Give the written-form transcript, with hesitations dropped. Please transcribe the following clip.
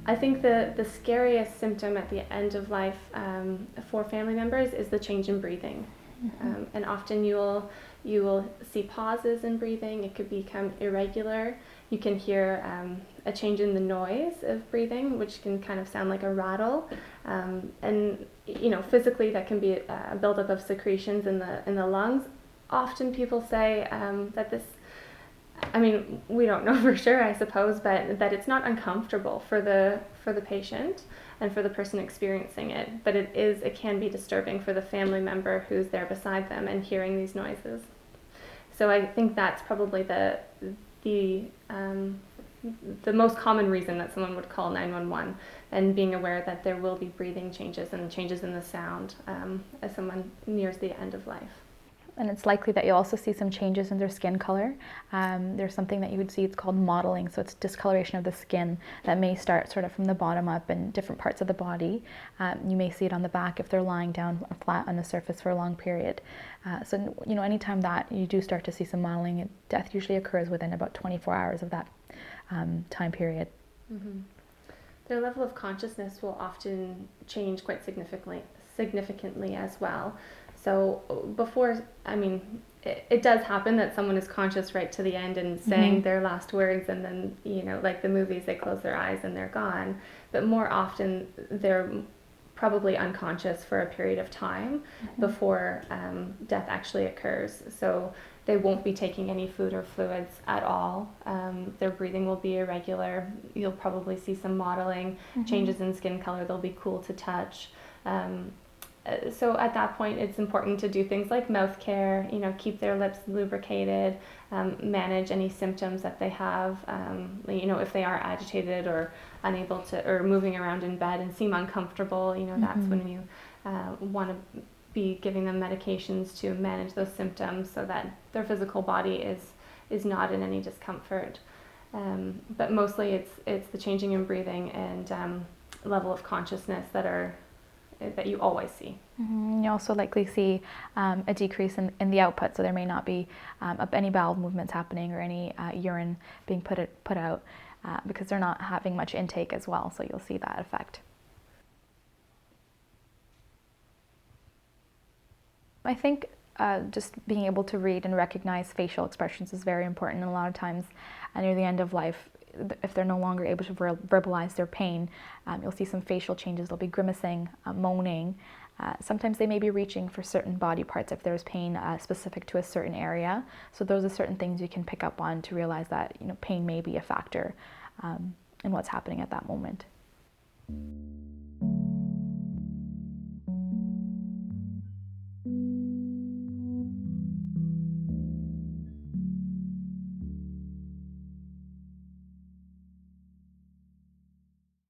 I think the scariest symptom at the end of life for family members is the change in breathing. And often you will see pauses in breathing. It could become irregular. You can hear a change in the noise of breathing, which can kind of sound like a rattle. And physically that can be a buildup of secretions in the lungs. Often people say that this, I mean, we don't know for sure, I suppose, but that it's not uncomfortable for the patient and for the person experiencing it, but it can be disturbing for the family member who's there beside them and hearing these noises. So I think that's probably the most common reason that someone would call 911, and being aware that there will be breathing changes and changes in the sound as someone nears the end of life. And it's likely that you'll also see some changes in their skin color. There's something that you would see, it's called mottling, so it's discoloration of the skin that may start sort of from the bottom up in different parts of the body. You may see it on the back if they're lying down flat on the surface for a long period. So anytime that you do start to see some mottling, death usually occurs within about 24 hours of that time period. Mm-hmm. Their level of consciousness will often change quite significantly as well. So before, I mean, it does happen that someone is conscious right to the end and saying their last words, and then, like the movies, they close their eyes and they're gone. But more often, they're probably unconscious for a period of time before death actually occurs. So they won't be taking any food or fluids at all. Their breathing will be irregular. You'll probably see some mottling, changes in skin color. They'll be cool to touch. So at that point, it's important to do things like mouth care, keep their lips lubricated, manage any symptoms that they have, if they are agitated or unable to, or moving around in bed and seem uncomfortable, that's when you want to be giving them medications to manage those symptoms so that their physical body is not in any discomfort. But mostly it's the changing in breathing and level of consciousness that you always see. You also likely see a decrease in the output, so there may not be any bowel movements happening or any urine being put out because they're not having much intake as well, so you'll see that effect. I think just being able to read and recognize facial expressions is very important, and a lot of times near the end of life, if they're no longer able to verbalize their pain, you'll see some facial changes. They'll be grimacing, moaning. Sometimes they may be reaching for certain body parts if there's pain specific to a certain area. So those are certain things you can pick up on to realize that pain may be a factor in what's happening at that moment.